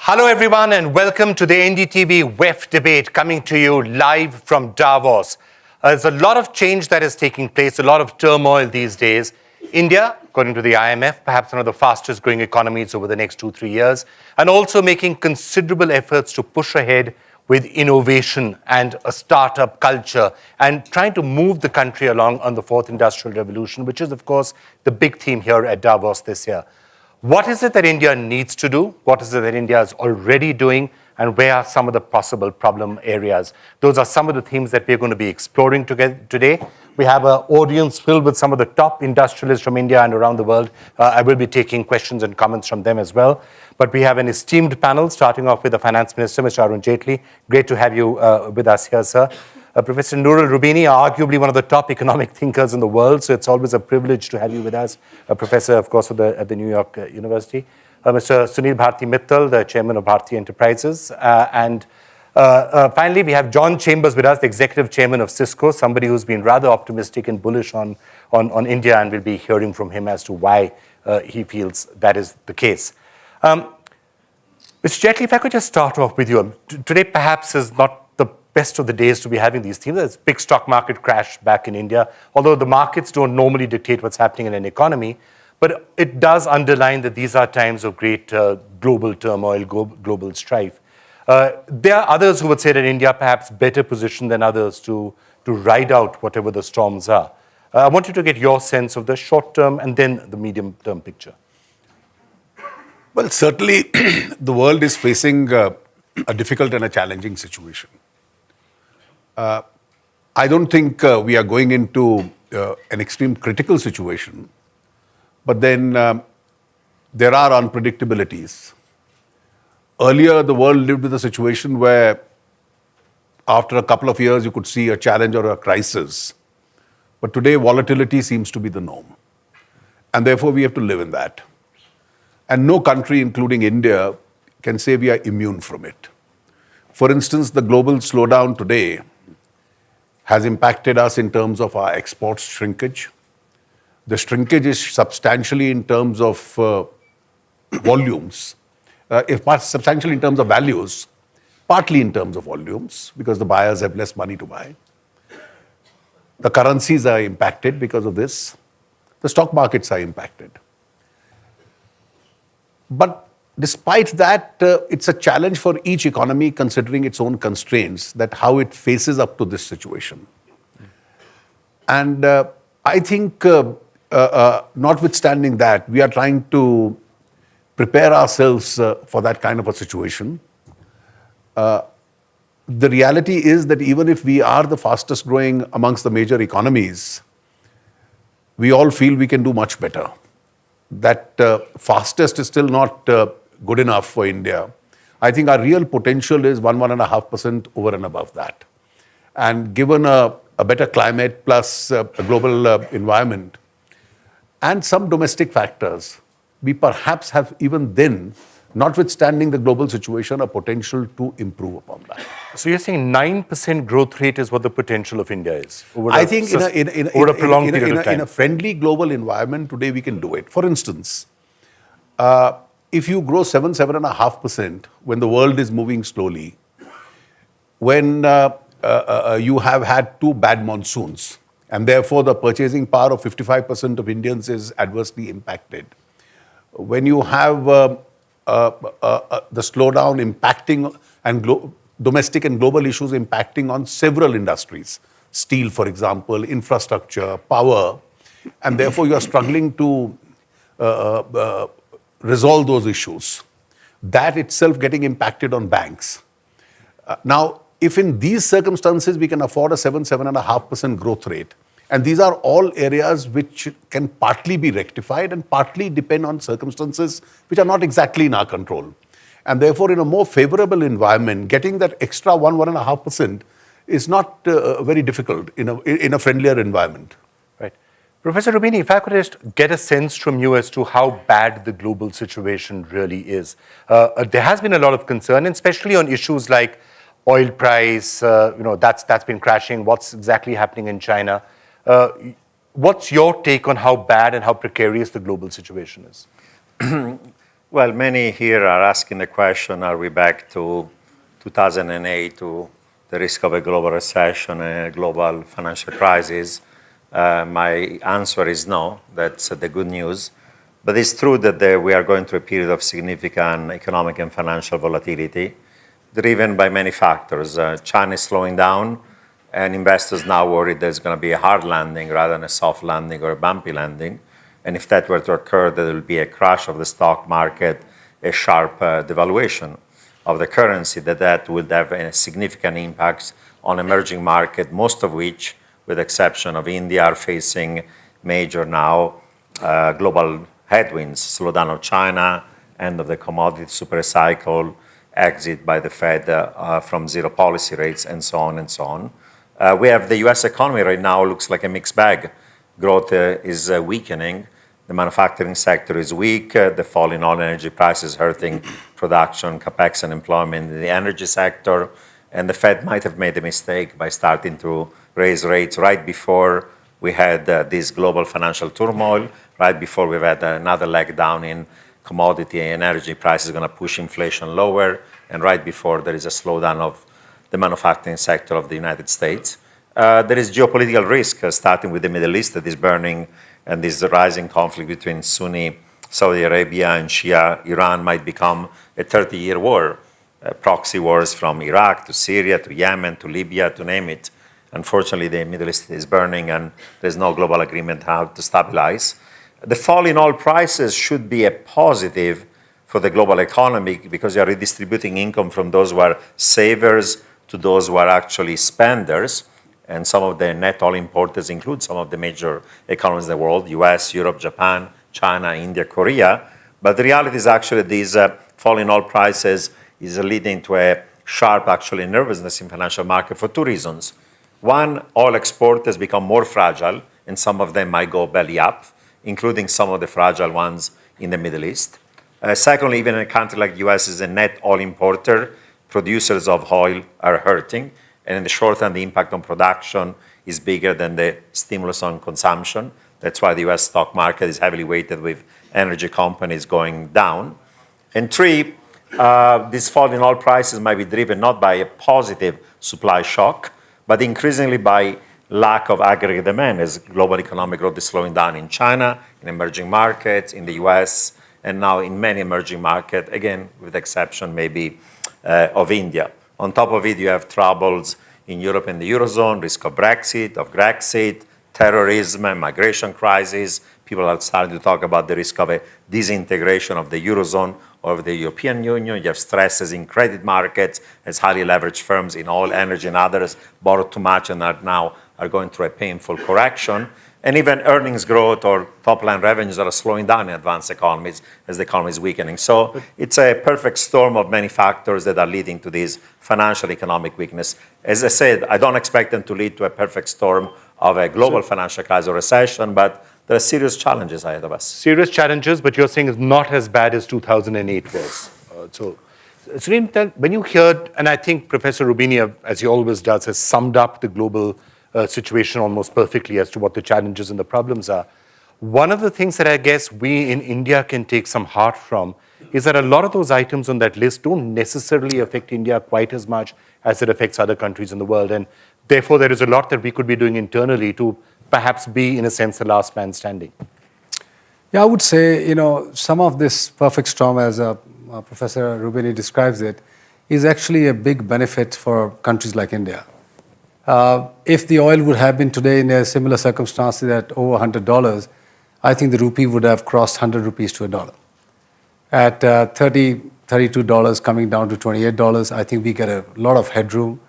Hello everyone and welcome to the NDTV WEF debate coming to you live from Davos. There's a lot of change that is taking place, a lot of turmoil these days. India, according to the IMF, perhaps one of the fastest growing economies over the next 2-3 years, and also making considerable efforts to push ahead with innovation and a startup culture and trying to move the country along on the fourth industrial revolution, which is, of course, the big theme here at Davos this year. What is it that India needs to do? What is it that India is already doing? And where are some of the possible problem areas? Those are some of the themes that we're going to be exploring today. We have an audience filled with some of the top industrialists from India and around the world. I will be taking questions and comments from them as well. But we have an esteemed panel, starting off with the Finance Minister, Mr. Arun Jaitley. Great to have you with us here, sir. Professor Nurul Rubini, arguably one of the top economic thinkers in the world, so it's always a privilege to have you with us. A professor, of course, at the New York University. Mr. Sunil Bharti Mittal, the chairman of Bharti Enterprises. And finally, we have John Chambers with us, the executive chairman of Cisco, somebody who's been rather optimistic and bullish on India, and we'll be hearing from him as to why he feels that is the case. Mr. Jaitley, if I could just start off with you. Today perhaps is not the best of the days to be having these themes. There's a big stock market crash back in India, although the markets don't normally dictate what's happening in an economy. But it does underline that these are times of great global turmoil, global strife. There are others who would say that India perhaps better positioned than others to ride out whatever the storms are. I want you to get your sense of the short-term and then the medium-term picture. Well, certainly the world is facing a difficult and a challenging situation. I don't think we are going into an extreme critical situation, but then there are unpredictabilities. Earlier, the world lived with a situation where after a couple of years, you could see a challenge or a crisis. But today, volatility seems to be the norm. And therefore, we have to live in that. And no country, including India, can say we are immune from it. For instance, the global slowdown today has impacted us in terms of our exports shrinkage. The shrinkage is substantially in terms of volumes, substantially in terms of values, partly in terms of volumes, because the buyers have less money to buy. The currencies are impacted because of this. The stock markets are impacted. But despite that, it's a challenge for each economy, considering its own constraints, that how it faces up to this situation. And I think, notwithstanding that, we are trying to prepare ourselves for that kind of a situation. The reality is that even if we are the fastest growing amongst the major economies, we all feel we can do much better. That fastest is still not good enough for India. I think our real potential is 1.5% over and above that. And given a better climate plus a global environment and some domestic factors, we perhaps have even then, notwithstanding the global situation, a potential to improve upon that. So you're saying 9% growth rate is what the potential of India is? I think over a prolonged period of time. In a friendly global environment, today we can do it. For instance, if you grow 7.5% when the world is moving slowly, when you have had 2 bad monsoons, and therefore the purchasing power of 55% of Indians is adversely impacted, when you have the slowdown impacting and domestic and global issues impacting on several industries, steel, for example, infrastructure, power, and therefore you are struggling to resolve those issues. That itself getting impacted on banks. Now, if in these circumstances we can afford a 7.5% growth rate, and these are all areas which can partly be rectified and partly depend on circumstances which are not exactly in our control. And therefore, in a more favorable environment, getting that extra 1.5% is not very difficult in a friendlier environment. Right. Professor Rubini, if I could just get a sense from you as to how bad the global situation really is. There has been a lot of concern, especially on issues like oil price, that's been crashing, what's exactly happening in China. What's your take on how bad and how precarious the global situation is? Well, many here are asking the question, are we back to 2008, to the risk of a global recession and a global financial crisis? My answer is no. That's the good news. But it's true that we are going through a period of significant economic and financial volatility, driven by many factors. China is slowing down, and investors now worry there's going to be a hard landing rather than a soft landing or a bumpy landing. And if that were to occur, there will be a crash of the stock market, a sharp devaluation of the currency, that would have a significant impacts on emerging markets, most of which, with the exception of India, are facing major now global headwinds, slowdown of China, end of the commodity super cycle, exit by the Fed from zero policy rates, and so on and so on. We have the US economy right now looks like a mixed bag. Growth is weakening. The manufacturing sector is weak. The fall in all energy prices hurting production, capex, and employment in the energy sector. And the Fed might have made a mistake by starting to raise rates right before we had this global financial turmoil, right before we've had another leg down in commodity and energy prices going to push inflation lower, and right before there is a slowdown of the manufacturing sector of the United States. There is geopolitical risk, starting with the Middle East that is burning, and this rising conflict between Sunni Saudi Arabia and Shia Iran might become a 30-year war. Proxy wars from Iraq to Syria to Yemen to Libya, to name it. Unfortunately, the Middle East is burning, and there's no global agreement how to stabilize. The fall in oil prices should be a positive for the global economy because you are redistributing income from those who are savers to those who are actually spenders. And some of the net oil importers include some of the major economies in the world, US, Europe, Japan, China, India, Korea. But the reality is actually these fall in oil prices is leading to a sharp actually nervousness in financial market for two reasons. One, oil exporters become more fragile, and some of them might go belly up, including some of the fragile ones in the Middle East. Secondly, even in a country like the US is a net oil importer, producers of oil are hurting. And in the short term, the impact on production is bigger than the stimulus on consumption. That's why the US stock market is heavily weighted with energy companies going down. And three, this fall in oil prices might be driven not by a positive supply shock, but increasingly by lack of aggregate demand as global economic growth is slowing down in China, in emerging markets, in the US, and now in many emerging markets, again, with the exception maybe of India. On top of it, you have troubles in Europe and the Eurozone, risk of Grexit, terrorism, and migration crisis. People are starting to talk about the risk of a disintegration of the Eurozone or of the European Union. You have stresses in credit markets as highly leveraged firms in oil, energy, and others borrowed too much and are going through a painful correction. And even earnings growth or top-line revenues are slowing down in advanced economies as the economy is weakening. So it's a perfect storm of many factors that are leading to this financial economic weakness. As I said, I don't expect them to lead to a perfect storm of a global financial crisis or recession, but there are serious challenges ahead of us. Serious challenges, but you're saying it's not as bad as 2008 was. So, Sreem, when you heard, and I think Professor Roubini, as he always does, has summed up the global situation almost perfectly as to what the challenges and the problems are. One of the things that I guess we in India can take some heart from is that a lot of those items on that list don't necessarily affect India quite as much as it affects other countries in the world. And therefore, there is a lot that we could be doing internally to perhaps be, in a sense, the last man standing. Yeah, I would say, some of this perfect storm, as Professor Roubini describes it, is actually a big benefit for countries like India. If the oil would have been today in a similar circumstances at over $100, I think the rupee would have crossed 100 rupees to a dollar. At $32 coming down to $28, I think we get a lot of headroom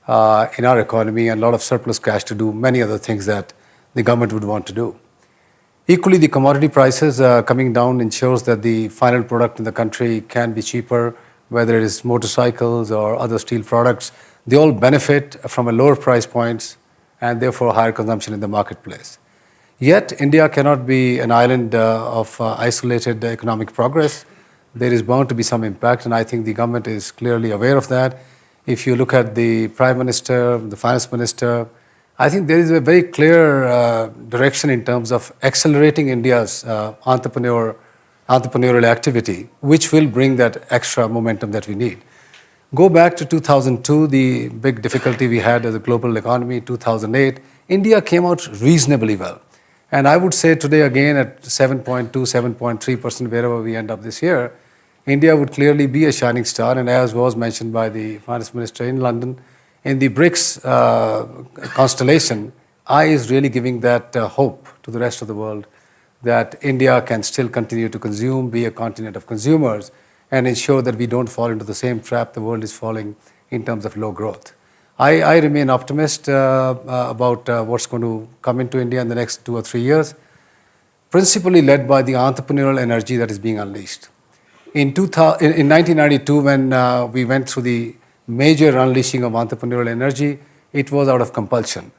in our economy and a lot of surplus cash to do many other things that the government would want to do. Equally, the commodity prices coming down ensures that the final product in the country can be cheaper, whether it is motorcycles or other steel products. They all benefit from a lower price points and therefore higher consumption in the marketplace. Yet, India cannot be an island of isolated economic progress. There is bound to be some impact, and I think the government is clearly aware of that. If you look at the Prime Minister, the Finance Minister, I think there is a very clear direction in terms of accelerating India's entrepreneur entrepreneurial activity, which will bring that extra momentum that we need. Go back to 2002, the big difficulty we had as a global economy, 2008, India came out reasonably well. And I would say today again at 7.2, 7.3%, wherever we end up this year, India would clearly be a shining star. And as was mentioned by the finance minister in London, in the BRICS constellation, I is really giving that hope to the rest of the world that India can still continue to consume, be a continent of consumers, and ensure that we don't fall into the same trap the world is falling in terms of low growth. I remain optimist about what's going to come into India in the next 2 or 3 years, principally led by the entrepreneurial energy that is being unleashed. In 1992, when we went through the major unleashing of entrepreneurial energy, it was out of compulsion.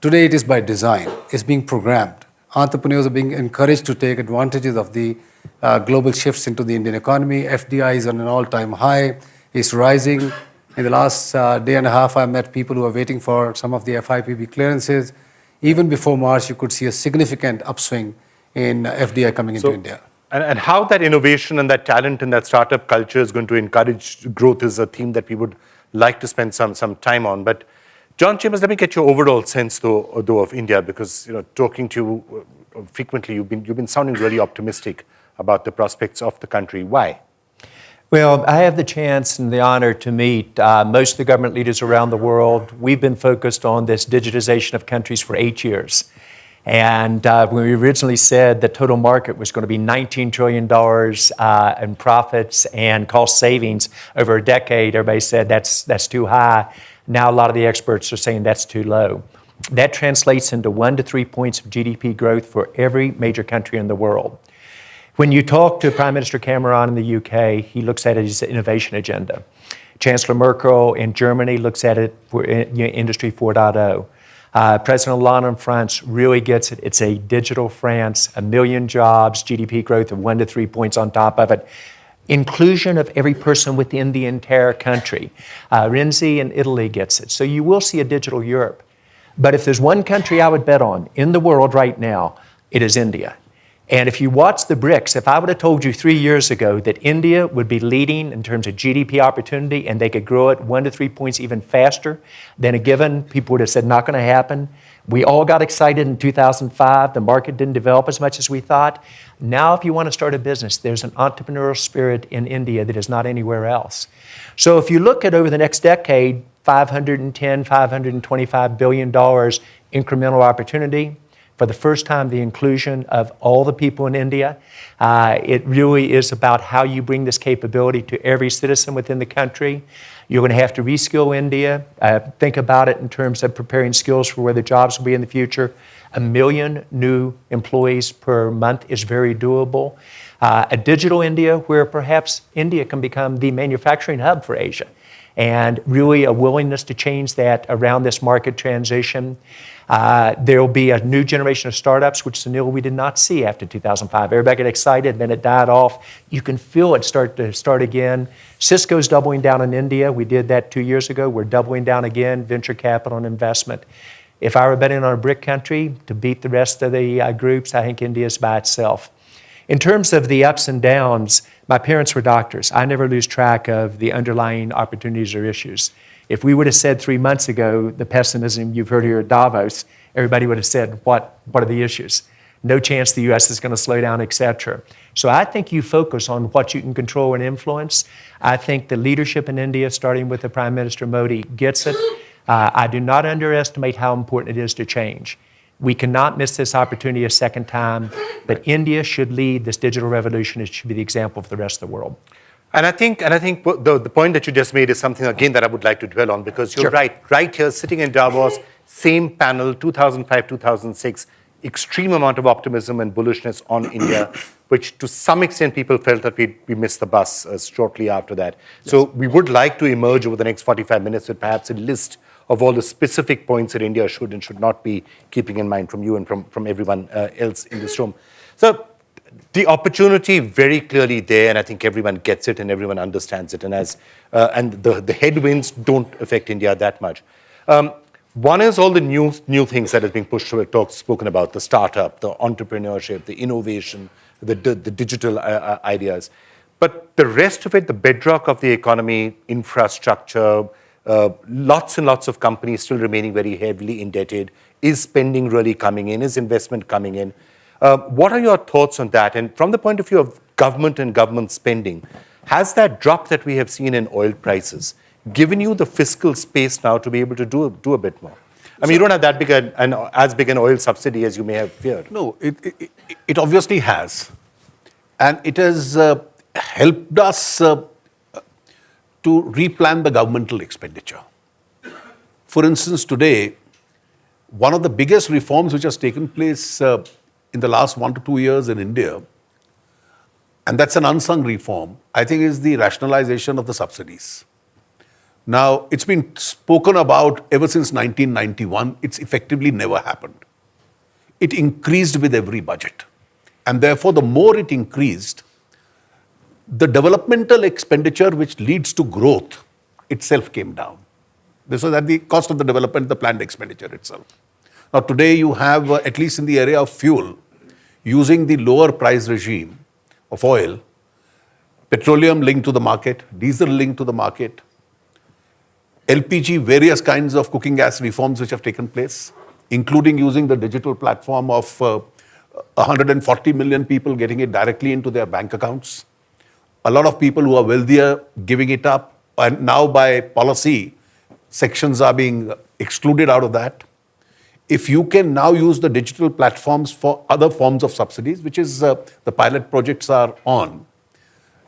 Today, it is by design. It's being programmed. Entrepreneurs are being encouraged to take advantages of the global shifts into the Indian economy. FDI is on an all-time high. It's rising. In the last day and a half, I met people who are waiting for some of the FIPB clearances. Even before March, you could see a significant upswing in FDI coming into India. And how that innovation and that talent and that startup culture is going to encourage growth is a theme that we would like to spend some time on. But John Chambers, let me get your overall sense though of India, because talking to you frequently, you've been sounding really optimistic about the prospects of the country. Why? Well, I have the chance and the honor to meet most of the government leaders around the world. We've been focused on this digitization of countries for 8 years. And when we originally said the total market was going to be $19 trillion in profits and cost savings over a decade, everybody said that's too high. Now a lot of the experts are saying that's too low. That translates into 1 to 3 points of GDP growth for every major country in the world. When you talk to Prime Minister Cameron in the UK, he looks at it as an innovation agenda. Chancellor Merkel in Germany looks at it for Industry 4.0. President Hollande in France really gets it. It's a digital France, 1 million jobs, GDP growth of 1 to 3 points on top of it. Inclusion of every person within the entire country. Renzi in Italy gets it. So you will see a digital Europe. But if there's one country I would bet on in the world right now, it is India. And if you watch the BRICS, if I would have told you 3 years ago that India would be leading in terms of GDP opportunity and they could grow it 1 to 3 points even faster than a given, people would have said, not going to happen. We all got excited in 2005. The market didn't develop as much as we thought. Now, if you want to start a business, there's an entrepreneurial spirit in India that is not anywhere else. So if you look at over the next decade, $510, $525 billion incremental opportunity, for the first time, the inclusion of all the people in India. It really is about how you bring this capability to every citizen within the country. You're going to have to reskill India. Think about it in terms of preparing skills for where the jobs will be in the future. 1 million new employees per month is very doable. A digital India where perhaps India can become the manufacturing hub for Asia. And really a willingness to change that around this market transition. There will be a new generation of startups, which, Sunil, we did not see after 2005. Everybody got excited, then it died off. You can feel it start again. Cisco's doubling down in India. We did that 2 years ago. We're doubling down again, venture capital and investment. If I were betting on a BRIC country to beat the rest of the groups, I think India is by itself. In terms of the ups and downs, my parents were doctors. I never lose track of the underlying opportunities or issues. If we would have said 3 months ago, the pessimism you've heard here at Davos, everybody would have said, what are the issues? No chance the U.S. is going to slow down, et cetera. So I think you focus on what you can control and influence. I think the leadership in India, starting with the Prime Minister Modi, gets it. I do not underestimate how important it is to change. We cannot miss this opportunity a second time, but India should lead this digital revolution. It should be the example for the rest of the world. And I think the point that you just made is something, again, that I would like to dwell on, because you're right here, sitting in Davos, same panel, 2005, 2006, extreme amount of optimism and bullishness on India, which to some extent people felt that we missed the bus shortly after that. Yes. So we would like to emerge over the next 45 minutes with perhaps a list of all the specific points that India should and should not be keeping in mind from you and from everyone else in this room. So the opportunity very clearly there, and I think everyone gets it and everyone understands it. And and the headwinds don't affect India that much. One is all the new things that are being pushed, spoken about, the startup, the entrepreneurship, the innovation, the digital ideas. But the rest of it, the bedrock of the economy, infrastructure, lots and lots of companies still remaining very heavily indebted. Is spending really coming in? Is investment coming in? What are your thoughts on that? And from the point of view of government and government spending, has that drop that we have seen in oil prices given you the fiscal space now to be able to do a bit more? I mean, you don't have that big as big an oil subsidy as you may have feared. No, it obviously has. And it has helped us to replan the governmental expenditure. For instance, today, one of the biggest reforms which has taken place in the last 1 to 2 years in India, and that's an unsung reform, I think is the rationalization of the subsidies. Now, it's been spoken about ever since 1991. It's effectively never happened. It increased with every budget. And therefore, the more it increased, the developmental expenditure which leads to growth itself came down. This was at the cost of the development, the planned expenditure itself. Now, today you have, at least in the area of fuel, using the lower price regime of oil, petroleum linked to the market, diesel linked to the market, LPG, various kinds of cooking gas reforms which have taken place, including using the digital platform of 140 million people getting it directly into their bank accounts. A lot of people who are wealthier giving it up, and now by policy, sections are being excluded out of that. If you can now use the digital platforms for other forms of subsidies, which is the pilot projects are on,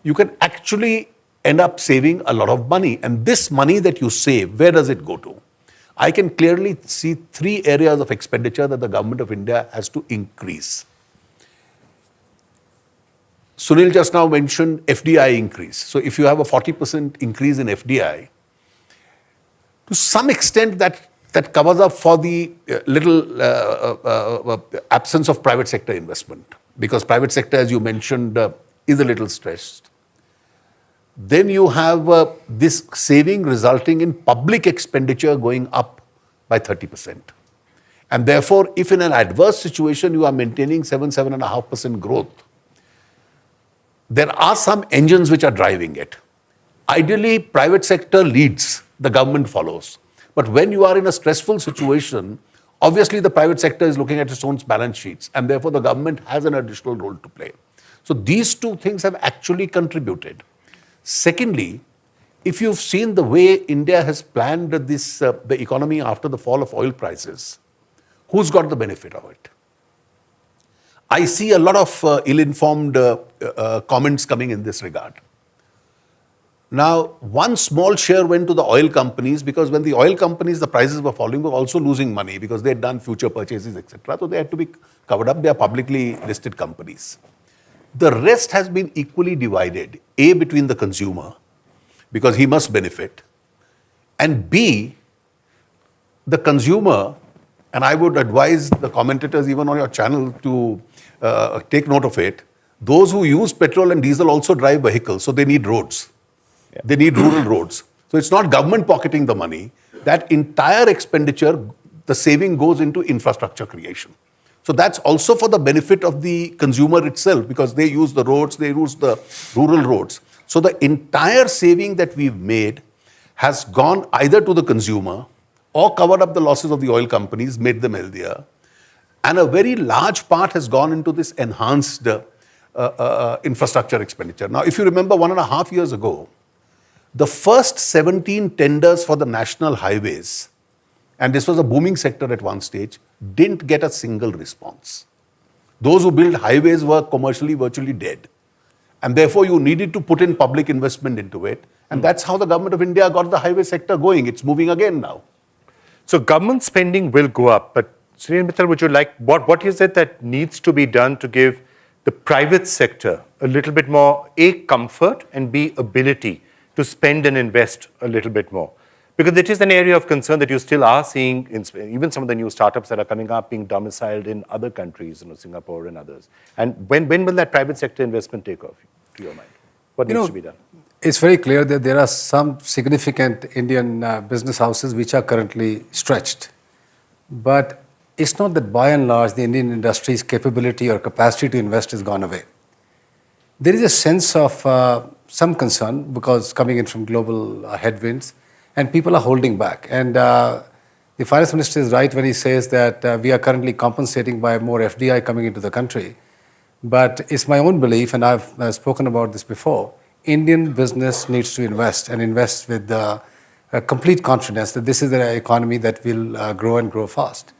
you can actually end up saving a lot of money. And this money that you save, where does it go to? I can clearly see 3 areas of expenditure that the government of India has to increase. Sunil just now mentioned FDI increase. So if you have a 40% increase in FDI, to some extent that covers up for the little absence of private sector investment, because private sector, as you mentioned, is a little stressed. Then you have this saving resulting in public expenditure going up by 30%. And therefore, if in an adverse situation you are maintaining 7.5% growth, there are some engines which are driving it. Ideally, private sector leads, the government follows. But when you are in a stressful situation, obviously the private sector is looking at its own balance sheets, and therefore the government has an additional role to play. So these 2 things have actually contributed. Secondly, if you've seen the way India has planned the economy after the fall of oil prices, who's got the benefit of it? I see a lot of ill-informed comments coming in this regard. Now, one small share went to the oil companies, because when the oil companies, the prices were falling, were also losing money because they had done future purchases, etc. So they had to be covered up. They are publicly listed companies. The rest has been equally divided, A, between the consumer, because he must benefit, and B, the consumer, and I would advise the commentators even on your channel to take note of it, those who use petrol and diesel also drive vehicles, so they need roads. Yeah. They need rural roads. So it's not government pocketing the money. That entire expenditure, the saving goes into infrastructure creation. So that's also for the benefit of the consumer itself, because they use the roads, they use the rural roads. So the entire saving that we've made has gone either to the consumer or covered up the losses of the oil companies, made them healthier. And a very large part has gone into this enhanced infrastructure expenditure. Now, if you remember 1.5 years ago, the first 17 tenders for the national highways, and this was a booming sector at one stage, didn't get a single response. Those who built highways were commercially virtually dead. And therefore, you needed to put in public investment into it. And that's how the government of India got the highway sector going. It's moving again now. So government spending will go up. But Sunil Mittal, would you like, what is it that needs to be done to give the private sector a little bit more, A, comfort, and B, ability to spend and invest a little bit more? Because it is an area of concern that you still are seeing, in, even some of the new startups that are coming up being domiciled in other countries, Singapore and others. And when will that private sector investment take off, to your mind? What needs to be done? It's very clear that there are some significant Indian business houses which are currently stretched. But it's not that by and large the Indian industry's capability or capacity to invest has gone away. there is a sense of some concern because coming in from global headwinds, and people are holding back. And the finance minister is right when he says that we are currently compensating by more FDI coming into the country. But it's my own belief, and I've spoken about this before, Indian business needs to invest and invest with complete confidence that this is an economy that will grow and grow fast.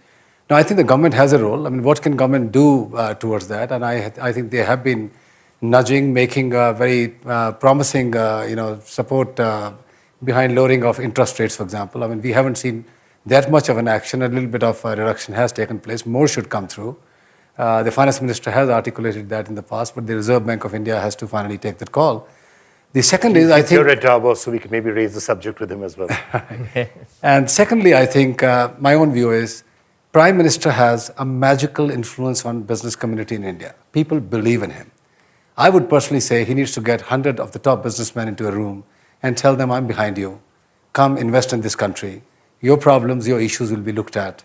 Now, I think the government has a role. I mean, what can government do towards that? And I think they have been nudging, making very promising support behind lowering of interest rates, for example. I mean, we haven't seen that much of an action. A little bit of a reduction has taken place. More should come through. The finance minister has articulated that in the past, but the Reserve Bank of India has to finally take that call. The second is, I think... You're at Davos, so we can maybe raise the subject with him as well. And secondly, I think my own view is Prime Minister has a magical influence on business community in India. People believe in him. I would personally say he needs to get 100 of the top businessmen into a room and tell them, I'm behind you. Come invest in this country. Your problems, your issues will be looked at.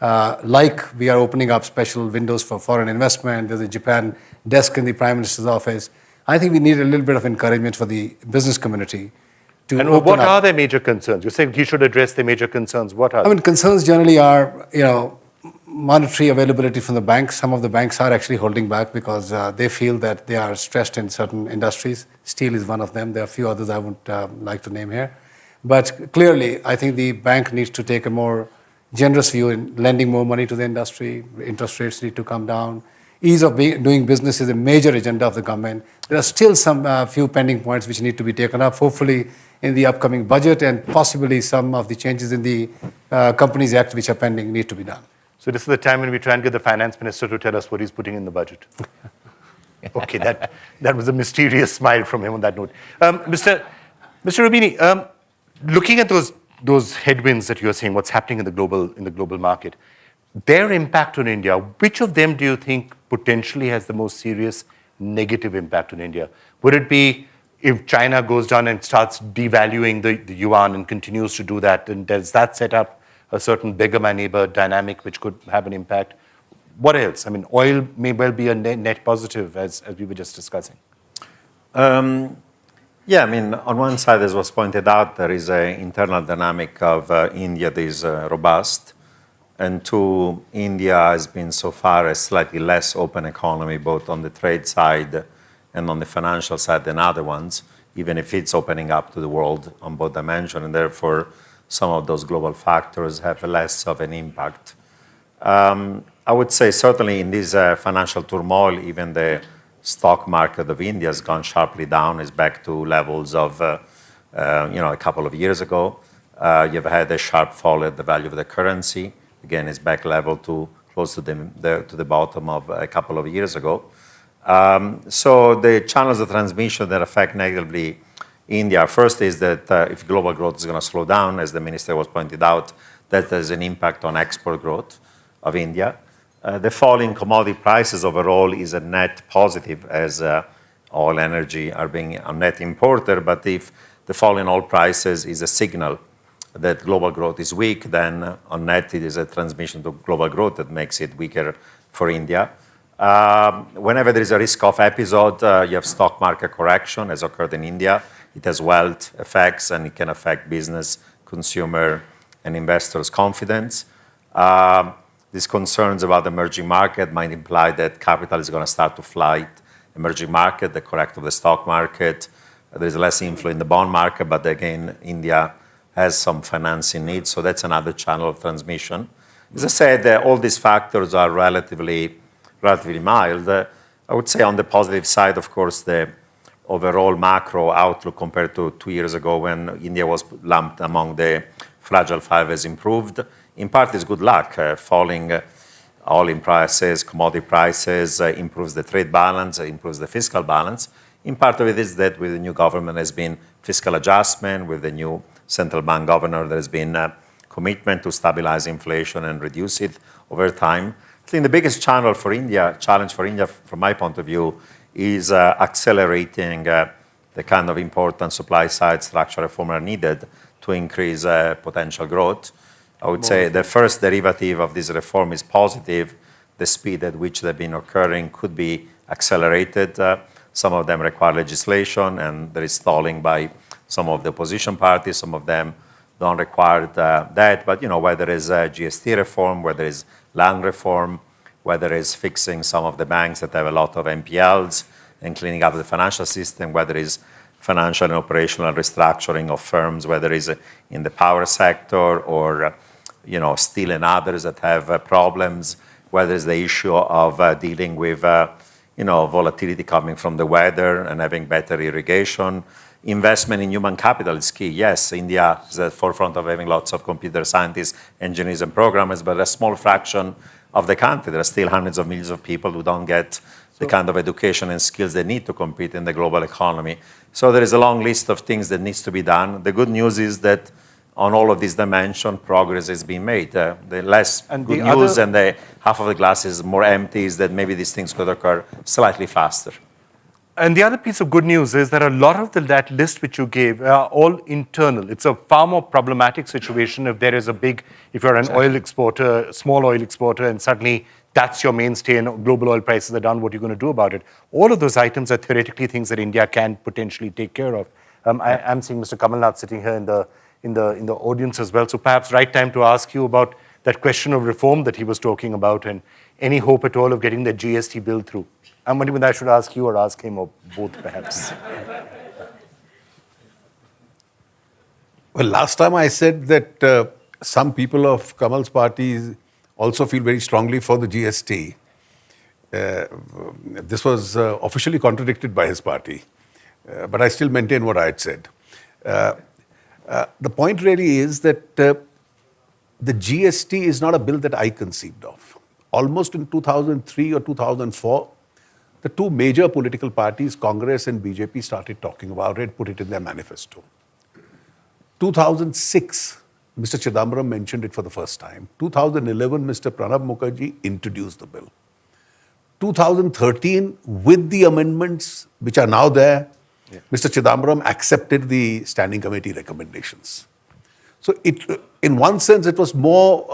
Like we are opening up special windows for foreign investment. There's a Japan desk in the Prime Minister's office. I think we need a little bit of encouragement for the business community to And open what up. are their major concerns? You're saying he should address their major concerns. What are I mean, concerns generally are, monetary availability from the banks. Some of the banks are actually holding back because they feel that they are stressed in certain industries. Steel is one of them. There are a few others I wouldn't like to name here. But clearly, I think the bank needs to take a more generous view in lending more money to the industry. Interest rates need to come down. Ease of doing business is a major agenda of the government. There are still some few pending points which need to be taken up, hopefully in the upcoming budget, and possibly some of the changes in the Companies Act which are pending need to be done. So this is the time when we try and get the finance minister to tell us what he's putting in the budget. Okay, that was a mysterious smile from him on that note. Mr. Rubini, looking at those headwinds that you're saying, what's happening in the global market, their impact on India, which of them do you think potentially has the most serious negative impact on India? Would it be if China goes down and starts devaluing the yuan and continues to do that, and does that set up a certain beggar my neighbor dynamic which could have an impact? What else? I mean, oil may well be a net positive, as we were just discussing. Yeah, I mean, on one side, as was pointed out, there is an internal dynamic of India that is robust. And two, India has been so far a slightly less open economy, both on the trade side and on the financial side than other ones, even if it's opening up to the world on both dimensions. And therefore, some of those global factors have less of an impact. I would say certainly in this financial turmoil, even the stock market of India has gone sharply down, is back to levels of a couple of years ago. You've had a sharp fall at the value of the currency. Again, it's back level to close to the bottom of a couple of years ago. So the channels of transmission that affect negatively India, first is that if global growth is going to slow down, as the minister was pointed out, that has an impact on export growth of India. The fall in commodity prices overall is a net positive, as oil, energy are being a net importer. But if the fall in oil prices is a signal that global growth is weak, then on net it is a transmission to global growth that makes it weaker for India. Whenever there is a risk of episode, you have stock market correction, as occurred in India. It has wealth effects, and it can affect business, consumer, and investors' confidence. These concerns about the emerging market might imply that capital is going to start to flight emerging market, the correct of the stock market. There's less inflow in the bond market, but again, India has some financing needs, so that's another channel of transmission. As I said, all these factors are relatively mild. I would say on the positive side, of course, the overall macro outlook compared to 2 years ago when India was lumped among the fragile five has improved. In part, it's good luck. Falling oil prices, commodity prices improves the trade balance, improves the fiscal balance. In part of it is that with the new government has been fiscal adjustment, with the new central bank governor, there's been a commitment to stabilize inflation and reduce it over time. I think the biggest challenge for India, from my point of view, is accelerating the kind of important supply side structural reform are needed to increase potential growth. I would say the first derivative of this reform is positive. The speed at which they've been occurring could be accelerated. Some of them require legislation, and there is stalling by some of the opposition parties. Some of them don't require that. But whether it's GST reform, whether it's land reform, whether it's fixing some of the banks that have a lot of NPLs and cleaning up the financial system, whether it's financial and operational restructuring of firms, whether it's in the power sector or steel and others that have problems, whether it's the issue of dealing with volatility coming from the weather and having better irrigation. Investment in human capital is key. Yes, India is at the forefront of having lots of computer scientists, engineers, and programmers, but a small fraction of the country. There are still hundreds of millions of people who don't get the kind of education and skills they need to compete in the global economy. So there is a long list of things that needs to be done. The good news is that on all of these dimensions, progress is being made. The less good news and the half of the glass is more empty is that maybe these things could occur slightly faster. And the other piece of good news is that a lot of that list which you gave are all internal. It's a far more problematic situation if you're an oil exporter, small oil exporter, and suddenly that's your mainstay and global oil prices are down, what are you going to do about it? All of those items are theoretically things that India can potentially take care of. I'm seeing Mr. Kamal Nath sitting here in the audience as well. So perhaps right time to ask you about that question of reform that he was talking about and any hope at all of getting the GST bill through. I'm wondering whether I should ask you or ask him or both perhaps. Well, last time I said that some people of Kamal's party also feel very strongly for the GST. This was officially contradicted by his party, but I still maintain what I had said. The point really is that the GST is not a bill that I conceived of. Almost in 2003 or 2004, the two major political parties, Congress and BJP, started talking about it, put it in their manifesto. 2006, Mr. Chidambaram mentioned it for the first time. 2011, Mr. Pranab Mukherjee introduced the bill. 2013, with the amendments which are now there, Mr. Chidambaram accepted the standing committee recommendations. So in one sense, it was more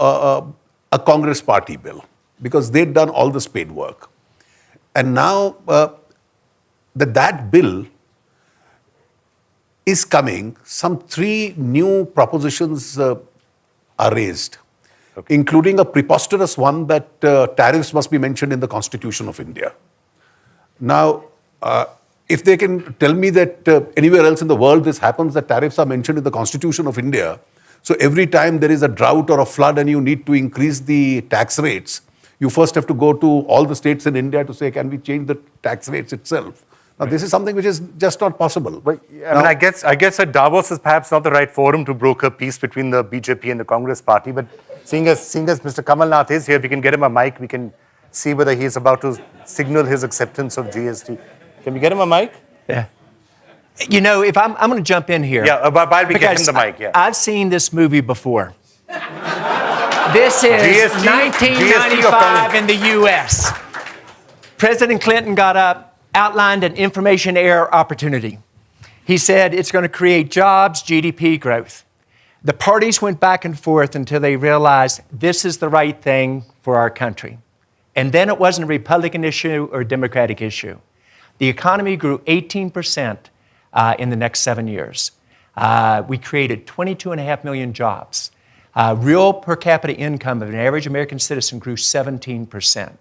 a Congress party bill because they'd done all the spade work. And now that bill is coming, some 3 new propositions are raised, including a preposterous one that tariffs must be mentioned in the Constitution of India. Now, if they can tell me that anywhere else in the world this happens, that tariffs are mentioned in the Constitution of India, so every time there is a drought or a flood and you need to increase the tax rates, you first have to go to all the states in India to say, can we change the tax rates itself? Now, this is something which is just not possible. But I guess that Davos is perhaps not the right forum to broker peace between the BJP and the Congress party. But seeing as Mr. Kamal Nath is here, if we can get him a mic, we can see whether he is about to signal his acceptance of GST. Can we get him a mic? Yeah. If I'm going to jump in here. Yeah, while we get him the mic, yeah. I've seen this movie before. This is GST, 1995 in the U.S. President Clinton got up, outlined an information era opportunity. He said it's going to create jobs, GDP growth. The parties went back and forth until they realized this is the right thing for our country. And then it wasn't a Republican issue or a Democratic issue. The economy grew 18% in the next 7 years. We created 22.5 million jobs. Real per capita income of an average American citizen grew 17%.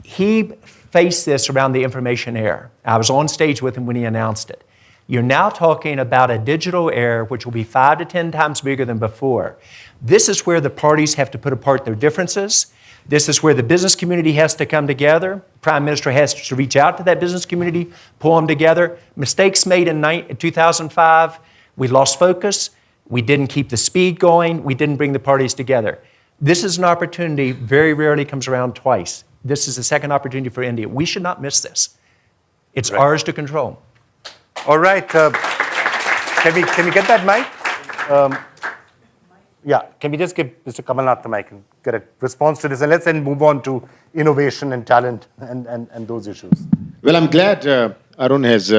He faced this around the information era. I was on stage with him when he announced it. You're now talking about a digital era which will be 5 to 10 times bigger than before. This is where the parties have to put apart their differences. This is where the business community has to come together. The Prime Minister has to reach out to that business community, pull them together. Mistakes made in 2005, we lost focus. We didn't keep the speed going. We didn't bring the parties together. This is an opportunity, very rarely comes around twice. This is the second opportunity for India. We should not miss this. It's ours to control. All right. Can we get that mic? Yeah, can we just give Mr. Kamal Nath the mic and get a response to this? And let's then move on to innovation and talent and those issues. Well, I'm glad Arun has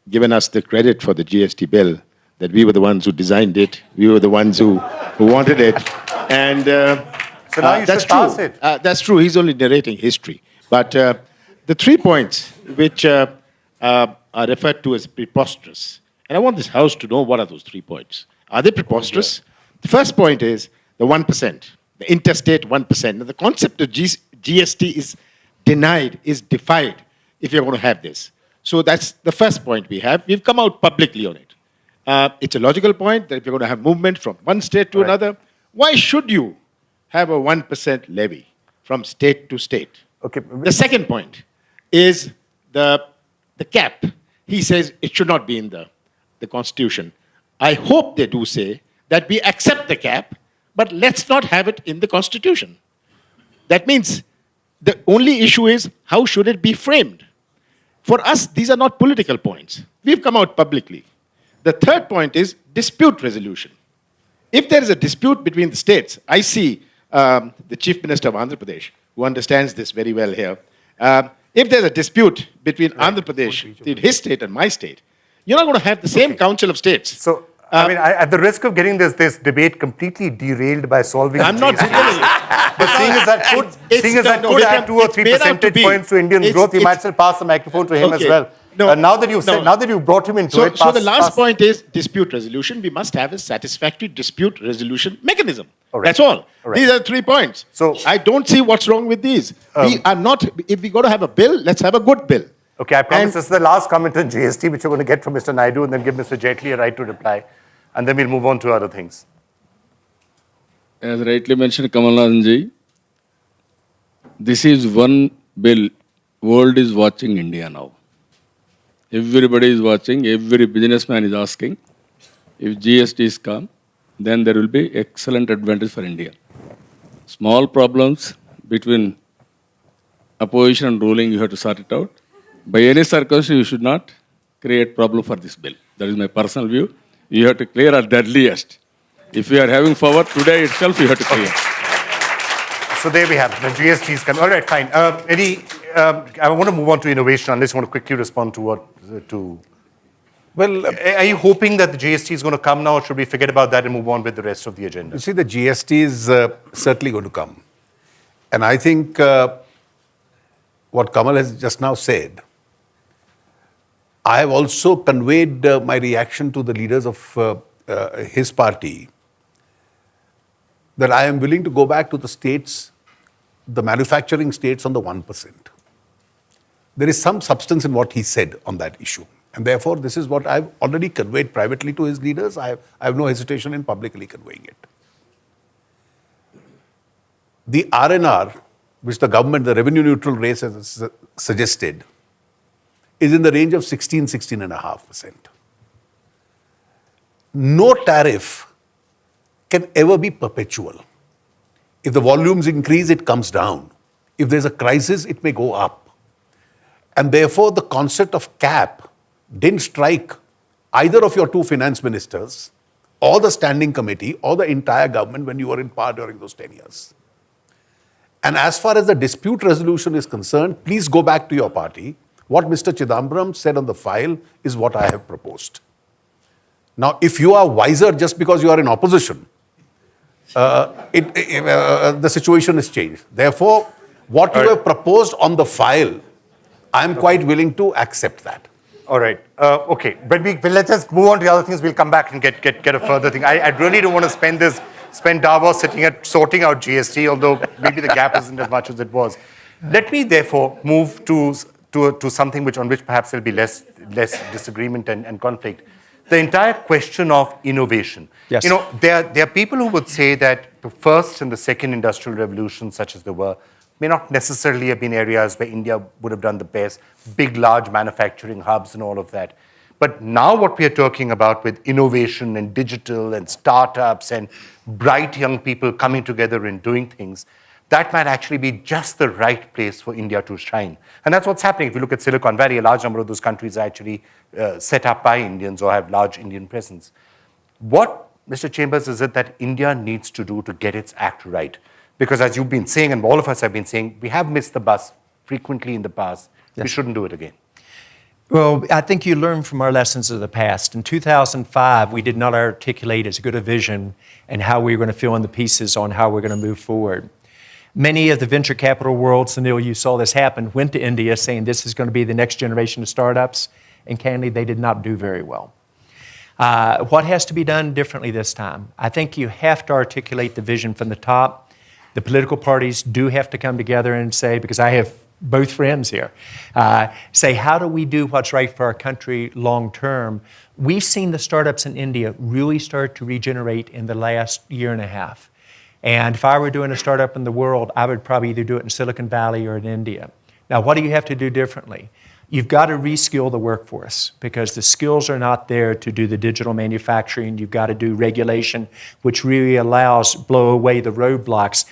given us the credit for the GST bill, that we were the ones who designed it, we were the ones who wanted it. And so now you that's should true. pass it. That's true. He's only narrating history. But the 3 points which are referred to as preposterous. And I want this House to know what are those 3 points. Are they preposterous? The first point is the 1%, the interstate 1%. Now, the concept of GST is denied, is defied if you're going to have this. So that's the first point we have. We've come out publicly on it. It's a logical point that if you're going to have movement from one state to another, why should you have a 1% levy from state to state? Okay. The second point is the cap. He says it should not be in the Constitution. I hope they do say that we accept the cap, but let's not have it in the Constitution. That means the only issue is how should it be framed? For us, these are not political points. We've come out publicly. The third point is dispute resolution. If there is a dispute between the states, I see the Chief Minister of Andhra Pradesh, who understands this very well here. If there's a dispute between Andhra Pradesh, his state and my state, you're not going to have the same Council of States. So, I mean, at the risk of getting this debate completely derailed by solving I'm not GST, saying but seeing as that could add 2 or 3 percentage points to Indian growth, we might still pass the microphone to him as well. No, now that you've brought him into it, so the last point is dispute resolution. We must have a satisfactory dispute resolution mechanism. All right. That's all. All right. These are 3 points. So I don't see what's wrong with these. We are not. If we got to have a bill, let's have a good bill. Okay, I promise And- this is the last comment on GST, which we're going to get from Mr. Naidu, and then give Mr. Jaitley a right to reply, and then we'll move on to other things. As rightly mentioned, Kamalnathan ji, this is one bill. World is watching India now. Everybody is watching. Every businessman is asking, if GST is come, then there will be excellent advantage for India. Small problems between opposition and ruling, you have to sort it out. By any circumstance, you should not create problem for this bill. That is my personal view. You have to clear at the earliest. If you are having power today itself, you have to clear. So there we have the GST is coming. All right, fine. I want to move on to innovation, unless you want to quickly respond to what Well, Are you hoping that the GST is going to come now, or should we forget about that and move on with the rest of the agenda? you see, the GST is certainly going to come. And I think what Kamal has just now said, I have also conveyed my reaction to the leaders of his party that I am willing to go back to the states, the manufacturing states on the 1%. There is some substance in what he said on that issue. And therefore, this is what I've already conveyed privately to his leaders. I have no hesitation in publicly conveying it. The RNR, which the government, the revenue neutral rate has suggested, is in the range of 16.5%. No tariff can ever be perpetual. If the volumes increase, it comes down. If there's a crisis, it may go up. And therefore, the concept of cap didn't strike either of your two finance ministers or the standing committee or the entire government when you were in power during those 10 years. And as far as the dispute resolution is concerned, please go back to your party. What Mr. Chidambaram said on the file is what I have proposed. Now, if you are wiser just because you are in opposition, the situation has changed. Therefore, what you have proposed on the file, I am quite willing to accept that. All right. Okay. But let's just move on to the other things. We'll come back and get a further thing. I really don't want to spend Davos sorting out GST, although maybe the gap isn't as much as it was. Let me therefore move to something on which perhaps there'll be less disagreement and conflict. The entire question of innovation. Yes. You know, there are people who would say that the first and the second industrial revolutions, such as they were, may not necessarily have been areas where India would have done the best, big, large manufacturing hubs and all of that. But now what we are talking about with innovation and digital and startups and bright young people coming together and doing things, that might actually be just the right place for India to shine. And that's what's happening. If you look at Silicon Valley, a large number of those countries are actually set up by Indians or have large Indian presence. What, Mr. Chambers, is it that India needs to do to get its act right? Because as you've been saying, and all of us have been saying, we have missed the bus frequently in the past. Yes. We shouldn't do it again. Well, I think you learn from our lessons of the past. In 2005, we did not articulate as good a vision and how we were going to fill in the pieces on how we're going to move forward. Many of the venture capital world, Sunil, you saw this happen, went to India saying this is going to be the next generation of startups, and candidly, they did not do very well. What has to be done differently this time? I think you have to articulate the vision from the top. The political parties do have to come together and say, because I have both friends here, say, how do we do what's right for our country long term? We've seen the startups in India really start to regenerate in the last year and a half. And if I were doing a startup in the world, I would probably either do it in Silicon Valley or in India. Now, what do you have to do differently? You've got to reskill the workforce because the skills are not there to do the digital manufacturing. You've got to do regulation, which really allows blow away the roadblocks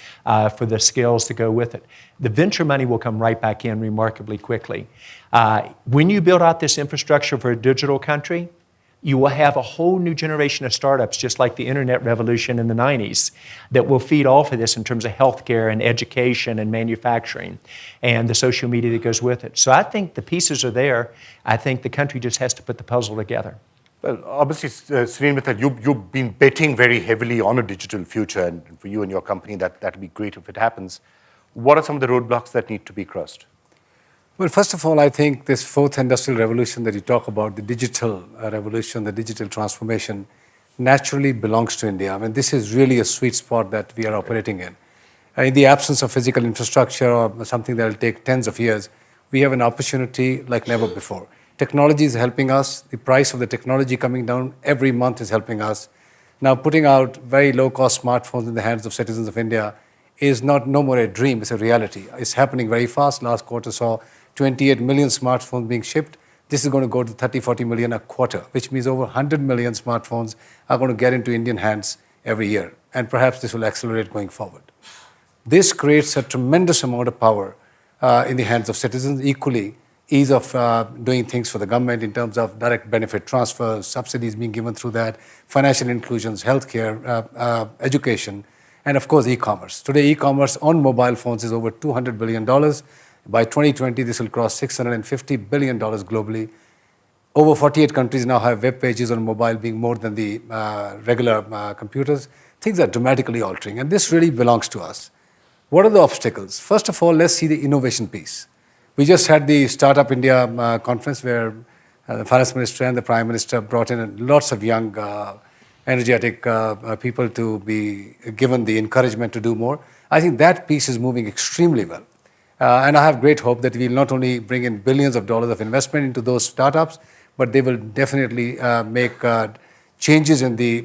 for the skills to go with it. The venture money will come right back in remarkably quickly. When you build out this infrastructure for a digital country, you will have a whole new generation of startups, just like the internet revolution in the 90s, that will feed off of this in terms of healthcare and education and manufacturing and the social media that goes with it. So I think the pieces are there. I think the country just has to put the puzzle together. Well, obviously, Srinivas Mittal, you've been betting very heavily on a digital future, and for you and your company, that would be great if it happens. What are some of the roadblocks that need to be crossed? Well, first of all, I think this fourth industrial revolution that you talk about, the digital revolution, the digital transformation, naturally belongs to India. I mean, this is really a sweet spot that we are operating in. In the absence of physical infrastructure or something that will take tens of years, we have an opportunity like never before. Technology is helping us. The price of the technology coming down every month is helping us. Now, putting out very low-cost smartphones in the hands of citizens of India is no more a dream, it's a reality. It's happening very fast. Last quarter saw 28 million smartphones being shipped. This is going to go to 30, 40 million a quarter, which means over 100 million smartphones are going to get into Indian hands every year. And perhaps this will accelerate going forward. This creates a tremendous amount of power in the hands of citizens. Equally, ease of doing things for the government in terms of direct benefit transfers, subsidies being given through that, financial inclusions, healthcare, education, and of course, e-commerce. Today, e-commerce on mobile phones is over $200 billion. By 2020, this will cross $650 billion globally. Over 48 countries now have web pages on mobile being more than the regular computers. Things are dramatically altering, and this really belongs to us. What are the obstacles? First of all, let's see the innovation piece. We just had the Startup India conference where the finance minister and the prime minister brought in lots of young, energetic people to be given the encouragement to do more. I think that piece is moving extremely well. And I have great hope that we'll not only bring in billions of dollars of investment into those startups, but they will definitely make changes in the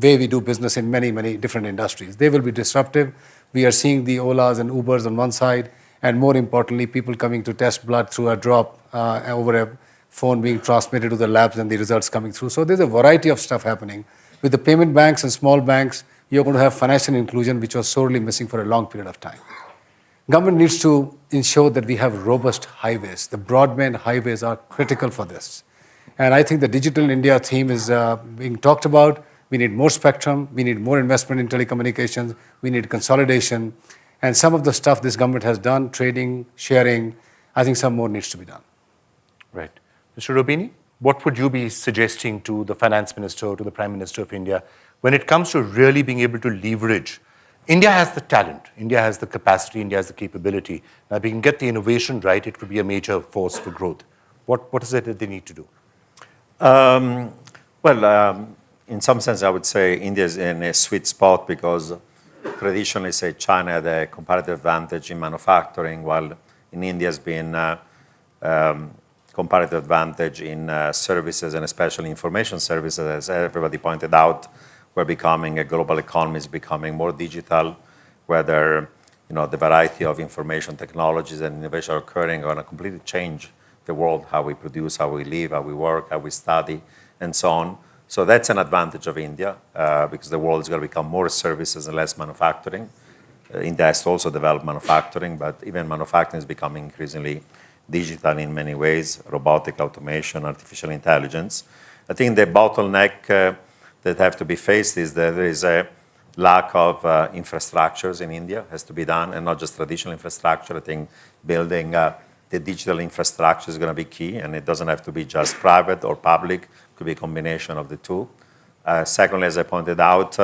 way we do business in many, many different industries. They will be disruptive. We are seeing the Olas and Ubers on one side, and more importantly, people coming to test blood through a drop over a phone being transmitted to the labs and the results coming through. So there's a variety of stuff happening. With the payment banks and small banks, you're going to have financial inclusion, which was sorely missing for a long period of time. Government needs to ensure that we have robust highways. The broadband highways are critical for this. And I think the Digital India theme is being talked about. We need more spectrum. We need more investment in telecommunications. We need consolidation. And some of the stuff this government has done, trading, sharing, I think some more needs to be done. Right. Mr. Roubini, what would you be suggesting to the finance minister, to the Prime Minister of India, when it comes to really being able to leverage? India has the talent, India has the capacity, India has the capability. Now, if we can get the innovation right, it could be a major force for growth. What is it that they need to do? In some sense, I would say India is in a sweet spot because traditionally, say, China had a comparative advantage in manufacturing, while in India has been comparative advantage in services and especially information services. As everybody pointed out, we're becoming a global economy, is becoming more digital, whether the variety of information technologies and innovation are occurring are going to completely change the world, how we produce, how we live, how we work, how we study, and so on. So that's an advantage of India because the world is going to become more services and less manufacturing. India has to also develop manufacturing, but even manufacturing is becoming increasingly digital in many ways, robotic automation, artificial intelligence. I think the bottleneck that have to be faced is that there is a lack of infrastructures in India has to be done, and not just traditional infrastructure. I think building the digital infrastructure is going to be key, and it doesn't have to be just private or public. It could be a combination of the two. Secondly, as I pointed out,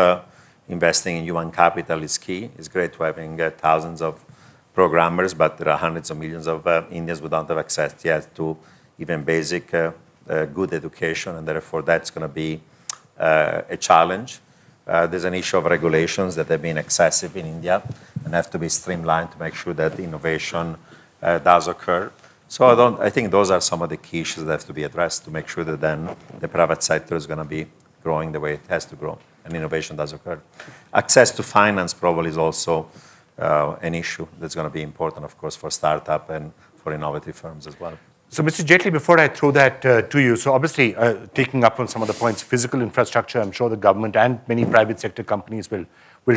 investing in human capital is key. It's great to having thousands of programmers, but there are hundreds of millions of Indians who don't have access yet to even basic good education, and therefore that's going to be a challenge. There's an issue of regulations that have been excessive in India and have to be streamlined to make sure that innovation does occur. So I think those are some of the key issues that have to be addressed to make sure that then the private sector is going to be growing the way it has to grow and innovation does occur. Access to finance probably is also an issue that's going to be important, of course, for startup and for innovative firms as well. So, Mr. Jaitley, before I throw that to you, so obviously, taking up on some of the points, physical infrastructure, I'm sure the government and many private sector companies will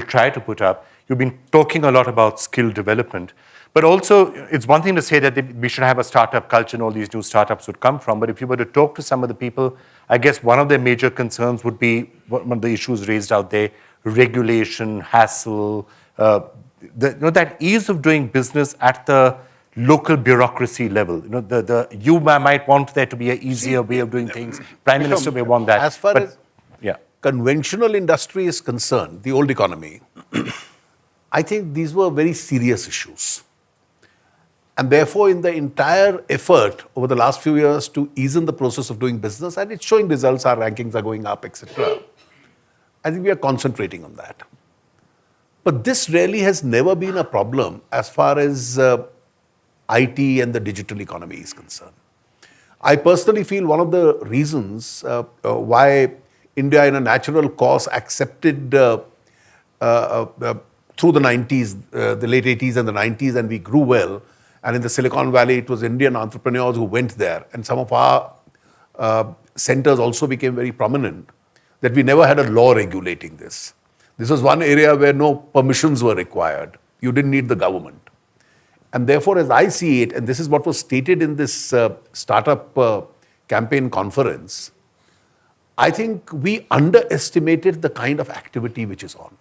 try to put up. You've been talking a lot about skill development, but also it's one thing to say that we should have a startup culture and all these new startups would come from, but if you were to talk to some of the people, I guess one of their major concerns would be one of the issues raised out there, regulation, hassle, that ease of doing business at the local bureaucracy level. You might want there to be an easier way of doing things. Prime Minister may want that. As far as conventional industry is concerned, the old economy, I think these were very serious issues. And therefore, in the entire effort over the last few years to ease in the process of doing business, and it's showing results, our rankings are going up, etc. I think we are concentrating on that. But this really has never been a problem as far as IT and the digital economy is concerned. I personally feel one of the reasons why India in a natural course accepted through the 90s, the late 80s and the 90s, and we grew well. And in the Silicon Valley, it was Indian entrepreneurs who went there. And some of our centers also became very prominent, that we never had a law regulating this. This was one area where no permissions were required. You didn't need the government. And therefore, as I see it, and this is what was stated in this startup campaign conference, I think we underestimated the kind of activity which is on.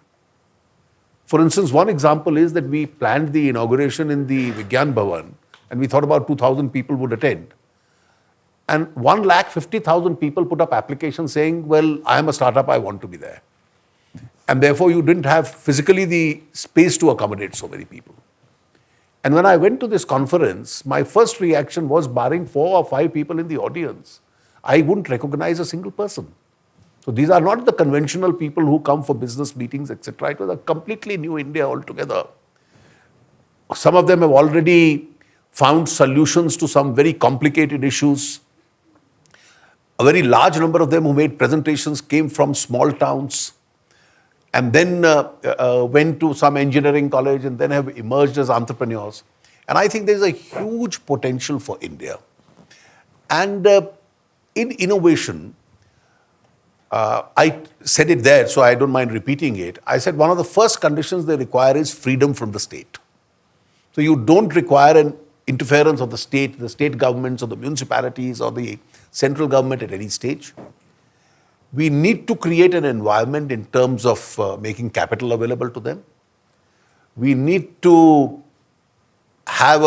For instance, one example is that we planned the inauguration in the Vigyan Bhavan, and we thought about 2,000 people would attend. And 150,000 people put up applications saying, well, I am a startup, I want to be there. And therefore, you didn't have physically the space to accommodate so many people. And when I went to this conference, my first reaction was, barring 4 or 5 people in the audience, I wouldn't recognize a single person. So these are not the conventional people who come for business meetings, etc. It was a completely new India altogether. Some of them have already found solutions to some very complicated issues. A very large number of them who made presentations came from small towns and then went to some engineering college and then have emerged as entrepreneurs. And I think there's a huge potential for India. And in innovation, I said it there, so I don't mind repeating it. I said one of the first conditions they require is freedom from the state. So you don't require an interference of the state governments or the municipalities or the central government at any stage. We need to create an environment in terms of making capital available to them. We need to have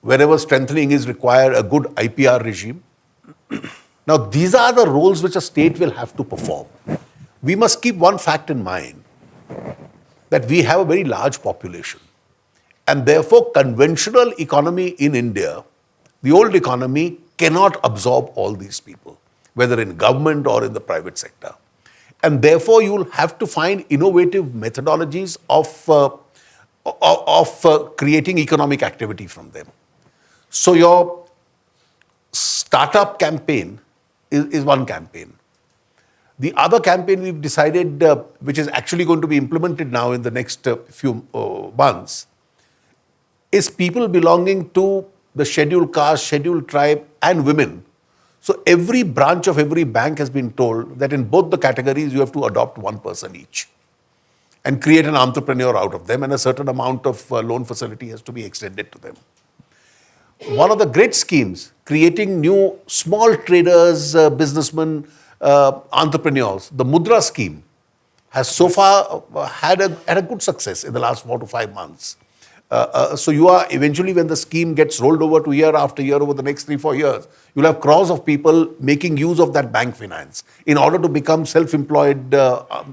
wherever strengthening is required, a good IPR regime. Now, these are the roles which a state will have to perform. We must keep one fact in mind, that we have a very large population. And therefore, conventional economy in India, the old economy, cannot absorb all these people, whether in government or in the private sector. And therefore, you will have to find innovative methodologies of creating economic activity from them. So your startup campaign is one campaign. The other campaign we've decided, which is actually going to be implemented now in the next few months, is people belonging to the scheduled caste, scheduled tribe, and women. So every branch of every bank has been told that in both the categories you have to adopt one person each and create an entrepreneur out of them, and a certain amount of loan facility has to be extended to them. One of the great schemes, creating new small traders, businessmen, entrepreneurs, the Mudra scheme has so far had a good success in the last 4 to 5 months. So you are eventually, when the scheme gets rolled over to year after year over the next 3-4 years, you'll have crores of people making use of that bank finance in order to become self-employed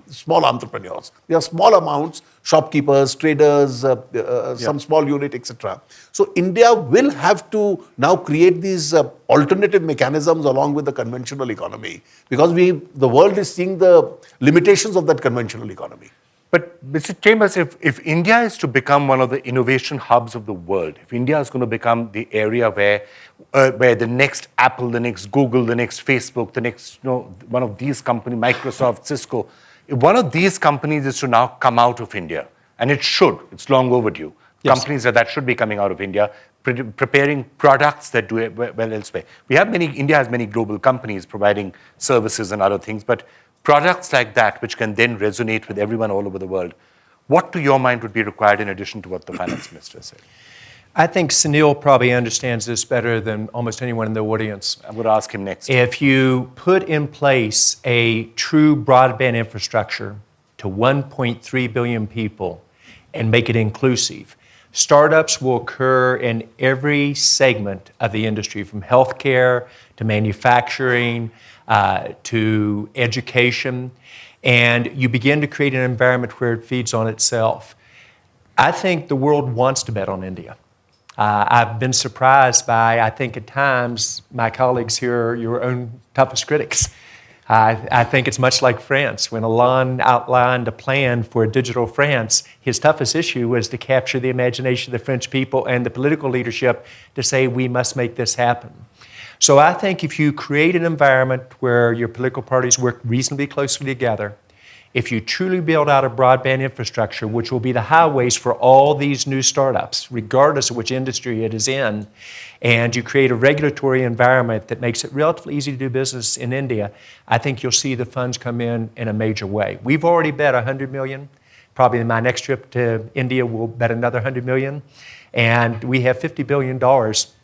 small entrepreneurs. They are small amounts, shopkeepers, traders, some small unit, etc. So India will have to now create these alternative mechanisms along with the conventional economy, because the world is seeing the limitations of that conventional economy. But Mr. Chambers, if India is to become one of the innovation hubs of the world, if India is going to become the area where the next Apple, the next Google, the next Facebook, the next one of these companies, Microsoft, Cisco, if one of these companies is to now come out of India, and it should, it's long overdue. Yes. Companies that should be coming out of India, preparing products that do it well elsewhere. India has many global companies providing services and other things, but products like that, which can then resonate with everyone all over the world, what to your mind would be required in addition to what the finance minister said? I think Sunil probably understands this better than almost anyone in the audience. I'm going to ask him next. If you put in place a true broadband infrastructure to 1.3 billion people and make it inclusive, startups will occur in every segment of the industry, from healthcare to manufacturing, to education, and you begin to create an environment where it feeds on itself. I think the world wants to bet on India. I've been surprised by, I think at times, my colleagues here are your own toughest critics. I think it's much like France. When Hollande outlined a plan for a digital France, his toughest issue was to capture the imagination of the French people and the political leadership to say, we must make this happen. So I think if you create an environment where your political parties work reasonably closely together, if you truly build out a broadband infrastructure, which will be the highways for all these new startups, regardless of which industry it is in, and you create a regulatory environment that makes it relatively easy to do business in India, I think you'll see the funds come in a major way. We've already bet $100 million. Probably in my next trip to India, we'll bet another $100 million. And we have $50 billion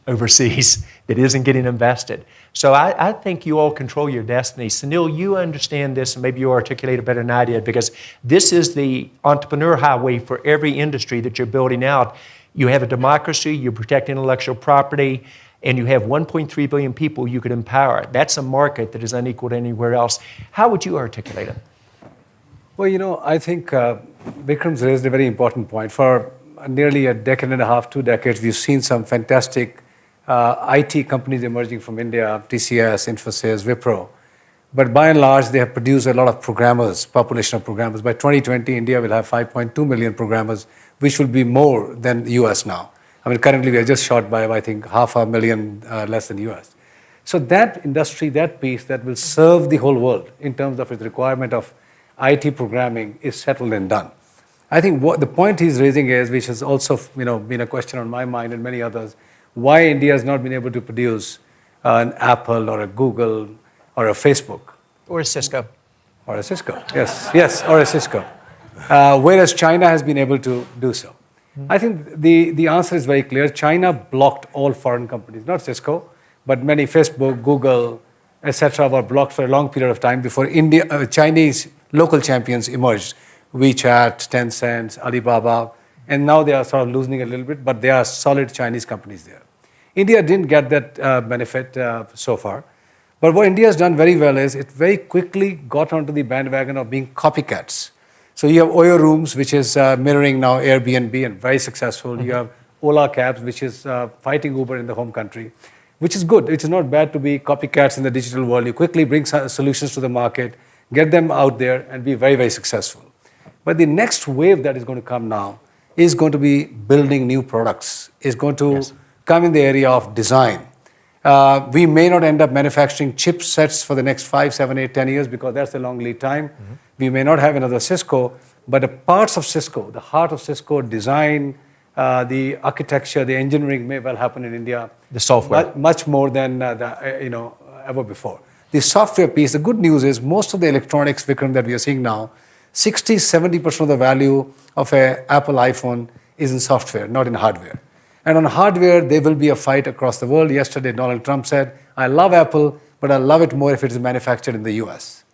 overseas that isn't getting invested. So I think you all control your destiny. Sunil, you understand this, and maybe you articulate it better than I did, because this is the entrepreneur highway for every industry that you're building out. You have a democracy, you protect intellectual property, and you have 1.3 billion people you could empower. That's a market that is unequaled anywhere else. How would you articulate it? Well, I think Vikram's raised a very important point. For nearly a decade and a half, 2 decades, we've seen some fantastic IT companies emerging from India, TCS, Infosys, Wipro. But by and large, they have produced a lot of programmers, population of programmers. By 2020, India will have 5.2 million programmers, which will be more than the US now. I mean, currently we are just short by, I think, 500,000 less than the US. So that industry, that piece that will serve the whole world in terms of its requirement of IT programming is settled and done. I think what the point he's raising is, which has also been a question on my mind and many others, why India has not been able to produce an Apple or a Google or a Facebook. Or a Cisco. Or a Cisco, yes, or a Cisco. Whereas China has been able to do so. I think the answer is very clear. China blocked all foreign companies, not Cisco, but many Facebook, Google, etc. were blocked for a long period of time before Chinese local champions emerged. WeChat, Tencent, Alibaba, and now they are sort of losing a little bit, but they are solid Chinese companies there. India didn't get that benefit so far. But what India has done very well is it very quickly got onto the bandwagon of being copycats. So you have Oyo Rooms, which is mirroring now Airbnb and very successful. Mm-hmm. You have Ola Cabs, which is fighting Uber in the home country, which is good. It is not bad to be copycats in the digital world. You quickly bring solutions to the market, get them out there, and be very, very successful. But the next wave that is going to come now is going to be building new products, is going to come in the area of design. We may not end up manufacturing chipsets for the next 5, 7, 8, 10 years because that's a long lead time. Mm-hmm. We may not have another Cisco, but the parts of Cisco, the heart of Cisco, design, the architecture, the engineering may well happen in India. The software. Much more than ever before. The software piece, the good news is most of the electronics, Vikram, that we are seeing now, 60, 70% of the value of an Apple iPhone is in software, not in hardware. And on hardware, there will be a fight across the world. Yesterday, Donald Trump said, I love Apple, but I love it more if it is manufactured in the US.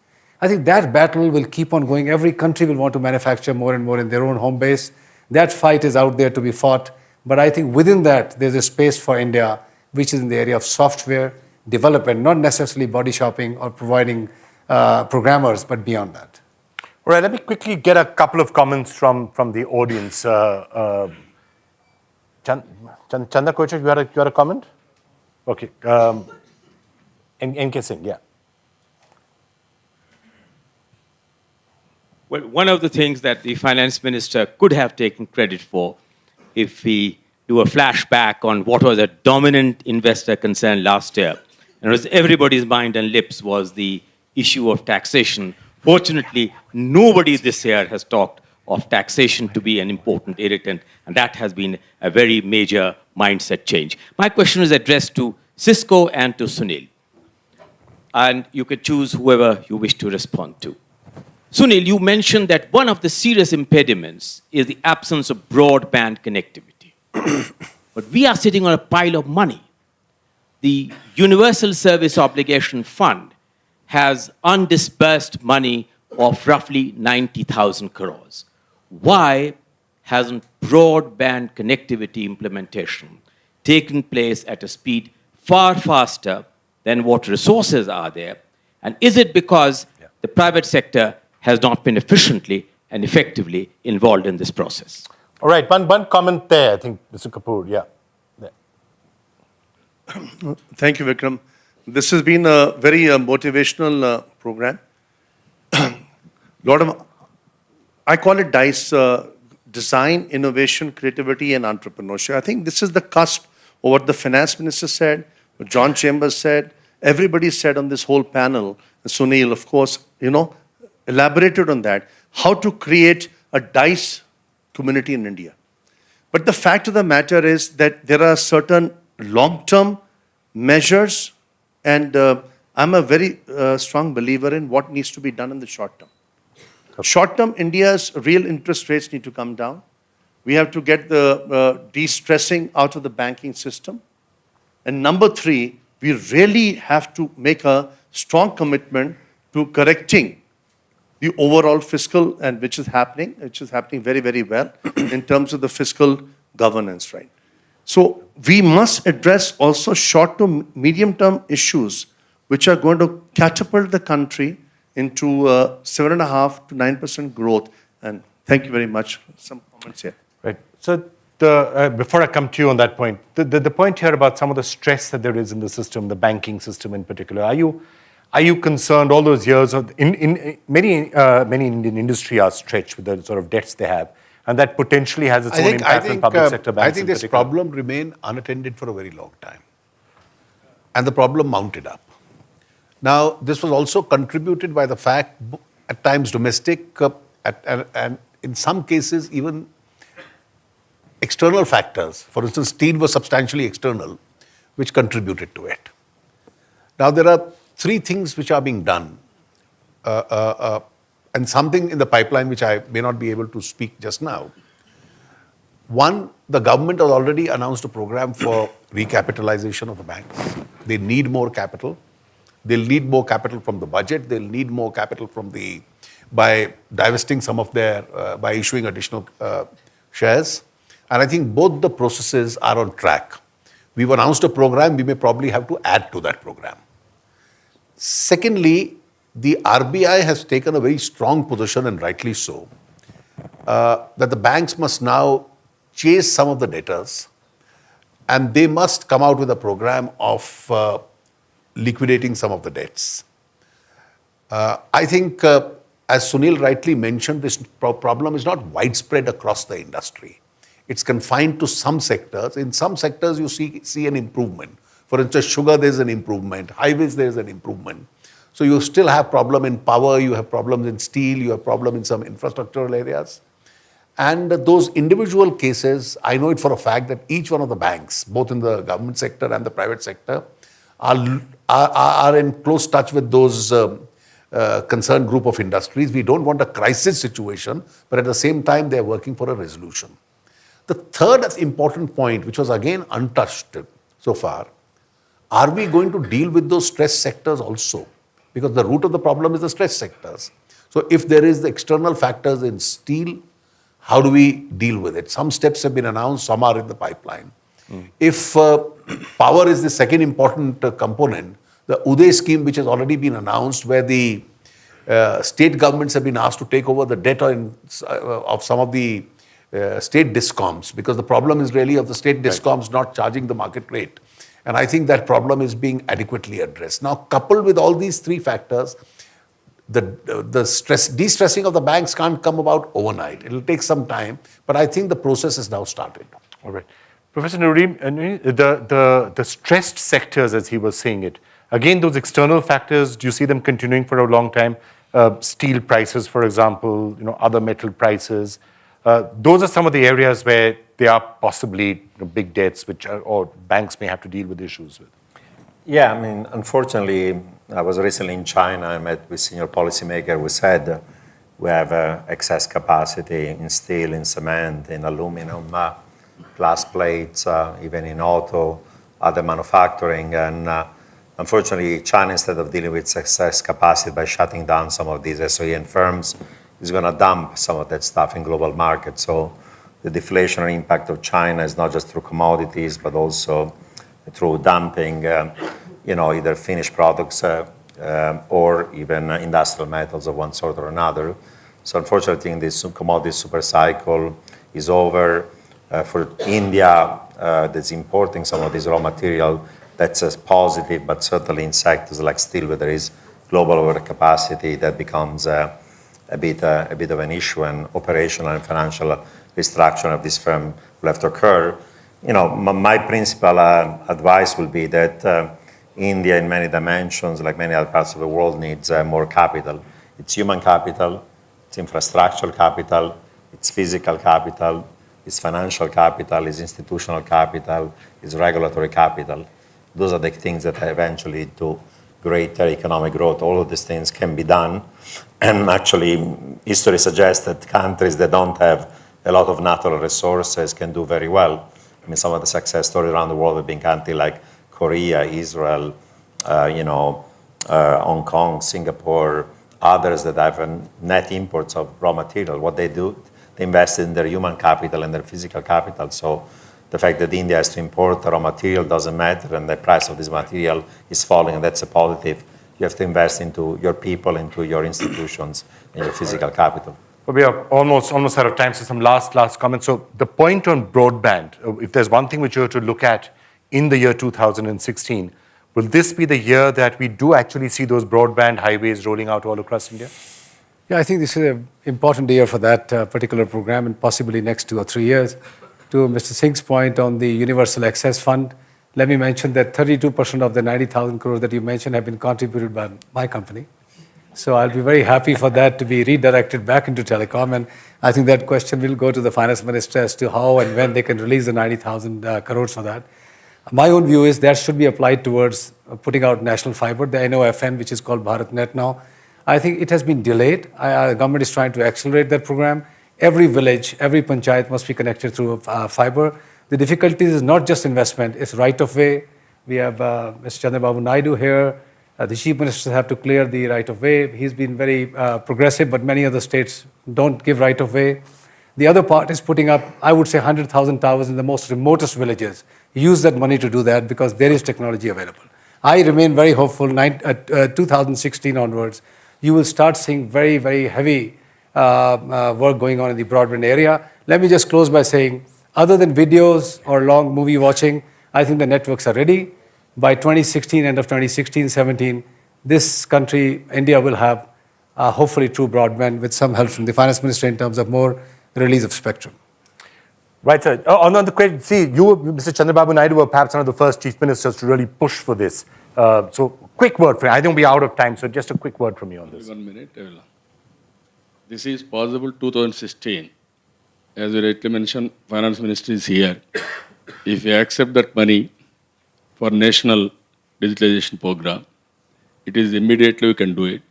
I think that battle will keep on going. Every country will want to manufacture more and more in their own home base. That fight is out there to be fought. But I think within that, there's a space for India, which is in the area of software development, not necessarily body shopping or providing programmers, but beyond that. All right, let me quickly get a couple of comments from the audience. Chanda Kochak, you had a comment? Okay. NK Singh, yeah. Well, one of the things that the finance minister could have taken credit for, if we do a flashback on what was a dominant investor concern last year, and it was everybody's mind and lips, was the issue of taxation. Fortunately, nobody this year has talked of taxation to be an important irritant, and that has been a very major mindset change. My question is addressed to Cisco and to Sunil, and you could choose whoever you wish to respond to. Sunil, you mentioned that one of the serious impediments is the absence of broadband connectivity. But we are sitting on a pile of money. The Universal Service Obligation Fund has undisbursed money of roughly 90,000 crores. Why hasn't broadband connectivity implementation taken place at a speed far faster than what resources are there? And is it because the private sector has not been efficiently and effectively involved in this process? All right, one comment there, I think, Mr. Kapoor, yeah. There. Thank you, Vikram. This has been a very motivational program. I call it DICE, Design, Innovation, Creativity, and Entrepreneurship. I think this is the cusp of what the finance minister said, what John Chambers said, everybody said on this whole panel, and Sunil, of course, elaborated on that, how to create a DICE community in India. But the fact of the matter is that there are certain long-term measures, and I'm a very strong believer in what needs to be done in the short term. Short term, India's real interest rates need to come down. We have to get the de-stressing out of the banking system. And number three, we really have to make a strong commitment to correcting the overall fiscal, and which is happening very, very well in terms of the fiscal governance, right? So we must address also short to medium term issues which are going to catapult the country into 7.5% to 9% growth. And thank you very much. Some comments here. Right. So before I come to you on that point, the point here about some of the stress that there is in the system, the banking system in particular, are you concerned all those years of many Indian industry are stretched with the sort of debts they have, and that potentially has its own impact on public sector banks? I think this problem remained unattended for a very long time. And the problem mounted up. Now, this was also contributed by the fact, at times domestic, and in some cases even external factors. For instance, steel was substantially external, which contributed to it. Now, there are three things which are being done, and something in the pipeline which I may not be able to speak just now. One, the government has already announced a program for recapitalization of the banks. They need more capital. They'll need more capital from the budget. They'll need more capital by divesting some of their, by issuing additional shares. And I think both the processes are on track. We've announced a program. We may probably have to add to that program. Secondly, the RBI has taken a very strong position, and rightly so, that the banks must now chase some of the debtors, and they must come out with a program of liquidating some of the debts. I think, as Sunil rightly mentioned, this problem is not widespread across the industry. It's confined to some sectors. In some sectors, you see an improvement. For instance, sugar, there's an improvement. Highways, there's an improvement. So you still have problem in power, you have problems in steel, you have problem in some infrastructural areas. And those individual cases, I know it for a fact that each one of the banks, both in the government sector and the private sector, are in close touch with those concerned group of industries. We don't want a crisis situation, but at the same time, they're working for a resolution. The third important point, which was again untouched so far, are we going to deal with those stress sectors also? Because the root of the problem is the stress sectors. So if there is the external factors in steel, how do we deal with it? Some steps have been announced, some are in the pipeline. If power is the second important component, the Uday scheme, which has already been announced, where the state governments have been asked to take over the debt of some of the state discoms, because the problem is really of the state discoms not charging the market rate. And I think that problem is being adequately addressed. Now, coupled with all these three factors, the de-stressing of the banks can't come about overnight. It'll take some time, but I think the process has now started. All right. Professor Nuruddin, the stressed sectors, as he was saying it, again, those external factors, do you see them continuing for a long time? Steel prices, for example, other metal prices. Those are some of the areas where there are possibly big debts or banks may have to deal with issues with. Yeah, I mean, unfortunately, I was recently in China. I met with senior policymakers who said we have excess capacity in steel, in cement, in aluminum, glass plates, even in auto, other manufacturing. And unfortunately, China, instead of dealing with excess capacity by shutting down some of these SOEN firms, is going to dump some of that stuff in global markets. So the deflationary impact of China is not just through commodities, but also through dumping, either finished products or even industrial metals of one sort or another. So unfortunately, I think this commodity super cycle is over. For India, that's importing some of this raw material, that's a positive, but certainly in sectors like steel, where there is global overcapacity, that becomes a bit of an issue, and operational and financial restructuring of this firm will have to occur. My principal advice will be that India, in many dimensions, like many other parts of the world, needs more capital. It's human capital, it's infrastructural capital, it's physical capital, it's financial capital, it's institutional capital, it's regulatory capital. Those are the things that eventually lead to greater economic growth. All of these things can be done. And actually, history suggests that countries that don't have a lot of natural resources can do very well. I mean, some of the success stories around the world have been countries like Korea, Israel, Hong Kong, Singapore, others that have net imports of raw material. What they do, they invest in their human capital and their physical capital. So the fact that India has to import raw material doesn't matter, and the price of this material is falling, and that's a positive. You have to invest into your people, into your institutions, and your physical capital. But we are almost out of time, so some last comments. So the point on broadband, if there's one thing which you have to look at in the year 2016, will this be the year that we do actually see those broadband highways rolling out all across India? Yeah, I think this is an important year for that particular program, and possibly next 2 or 3 years. To Mr. Singh's point on the Universal Access Fund, let me mention that 32% of the 90,000 crores that you mentioned have been contributed by my company. So I'll be very happy for that to be redirected back into telecom. And I think that question will go to the finance minister as to how and when they can release the 90,000 crores for that. My own view is that should be applied towards putting out national fiber, the NOFN, which is called BharatNet now. I think it has been delayed. The government is trying to accelerate that program. Every village, every panchayat must be connected through fiber. The difficulty is not just investment, it's right of way. We have Mr. Chandrababu Naidu here. The chief ministers have to clear the right of way. He's been very progressive, but many other states don't give right of way. The other part is putting up, I would say, 100,000 towers in the most remotest villages. Use that money to do that because there is technology available. I remain very hopeful. 2016 onwards, you will start seeing very, very heavy work going on in the broadband area. Let me just close by saying, other than videos or long movie watching, I think the networks are ready. By 2016, end of 2016, 17, this country, India, will have hopefully true broadband with some help from the finance minister in terms of more release of spectrum. Right, sir. On the question, see, you, Mr. Chandrababu Naidu, were perhaps one of the first chief ministers to really push for this. So, quick word for you. I think we're out of time, so just a quick word from you on this. 1 minute. This is possible 2016. As you rightly mentioned, finance minister is here. If you accept that money for national digitalization program, it is immediately we can do it.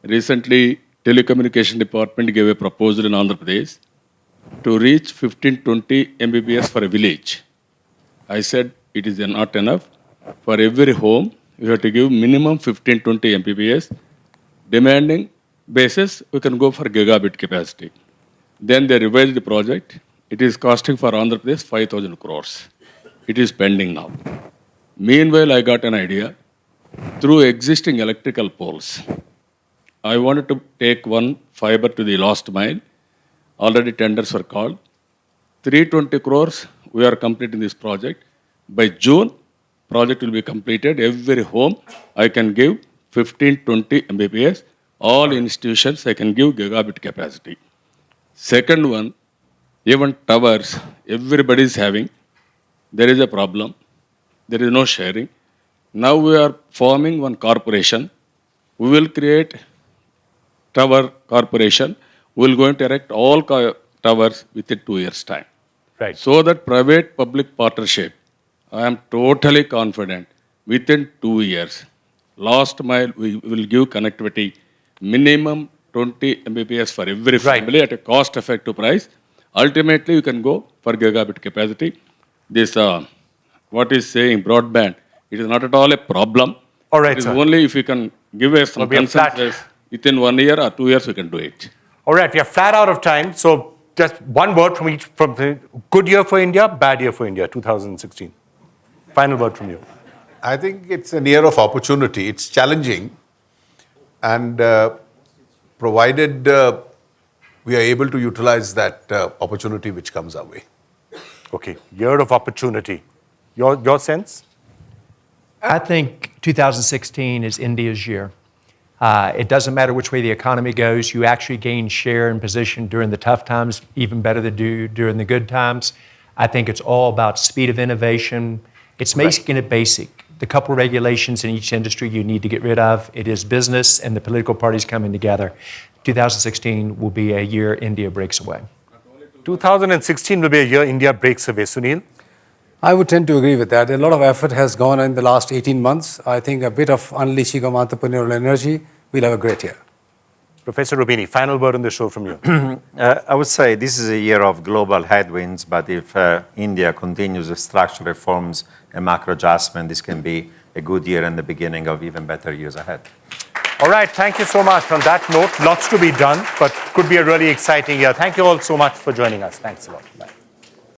Recently, telecommunication department gave a proposal in Andhra Pradesh to reach 15-20 Mbps for a village. I said it is not enough. For every home, you have to give minimum 15-20 Mbps. Demanding basis, we can go for gigabit capacity. Then they revised the project. It is costing for Andhra Pradesh 5,000 crores. It is pending now. Meanwhile, I got an idea. Through existing electrical poles, I wanted to take one fiber to the last mile. Already tenders were called. 320 crores, we are completing this project. By June, project will be completed. Every home, I can give 15-20 Mbps. All institutions, I can give gigabit capacity. Second one, even towers, everybody is having. There is a problem. There is no sharing. Now we are forming one corporation. We will create tower corporation. We will going to erect all towers within 2 years' time. Right. So that private-public partnership, I am totally confident within 2 years, last mile we will give connectivity minimum 20 Mbps for every family at a cost-effective price. Ultimately, you can go for gigabit capacity. This, what is saying broadband, it is not at all a problem. All right, It is sir. only if you can give us some Or be a flat- consensus within 1 year or 2 years, we can do it. All right, we are flat out of time. So just one word from each, from the good year for India, bad year for India, 2016. Final word from you. I think it's an year of opportunity. It's challenging. And provided we are able to utilize that opportunity which comes our way. Okay, year of opportunity. Your sense? I think 2016 is India's year. It doesn't matter which way the economy goes, you actually gain share and position during the tough times, even better than do during the good times. I think it's all about speed of innovation. It's making it basic. The couple of regulations in each industry you need to get rid of. It is business and the political parties coming together. 2016 will be a year India breaks away. 2016 will be a year India breaks away. Sunil? I would tend to agree with that. A lot of effort has gone in the last 18 months. I think a bit of unleashing of entrepreneurial energy, we'll have a great year. Professor Rubini, final word on the show from you. I would say this is a year of global headwinds, but if India continues with structural reforms and macro adjustment, this can be a good year and the beginning of even better years ahead. All right, thank you so much. On that note, lots to be done, but could be a really exciting year. Thank you all so much for joining us. Thanks a lot. Bye.